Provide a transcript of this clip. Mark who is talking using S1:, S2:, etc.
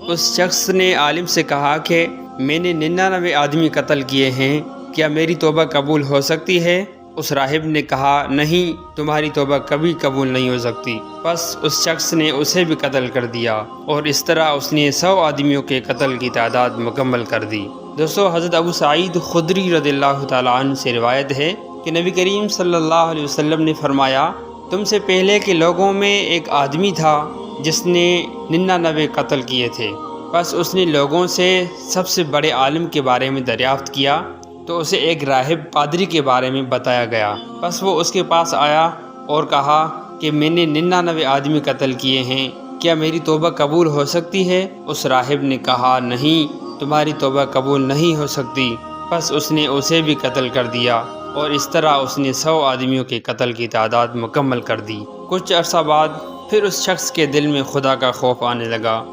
S1: اس شخص نے عالم سے کہا کہ میں نے 99 آدمی قتل کیے ہیں، کیا میری توبہ قبول ہو سکتی ہے؟ اس راہب نے کہا نہیں، تمہاری توبہ کبھی قبول نہیں ہو سکتی۔ پس اس شخص نے اسے بھی قتل کر دیا اور اس طرح اس نے 100 آدمیوں کے قتل کی تعداد مکمل کر دی۔ دوستو، حضرت ابو سعید خدری رضی اللہ تعالیٰ عنہ سے روایت ہے کہ نبی کریم صلی اللہ علیہ وسلم نے فرمایا، تم سے پہلے کے لوگوں میں ایک آدمی تھا جس نے 99 قتل کیے تھے۔ پس اس نے لوگوں سے سب سے بڑے عالم کے بارے میں دریافت کیا تو اسے ایک راہب پادری کے بارے میں بتایا گیا۔ پس وہ اس کے پاس آیا اور کہا کہ میں نے 99 آدمی قتل کیے ہیں، کیا میری توبہ قبول ہو سکتی ہے؟ اس راہب نے کہا نہیں، تمہاری توبہ قبول نہیں ہو سکتی۔ پس اس نے اسے بھی قتل کر دیا اور اس طرح اس نے 100 آدمیوں کے قتل کی تعداد مکمل کر دی۔ کچھ عرصہ بعد پھر اس شخص کے دل میں خدا کا خوف آنے لگا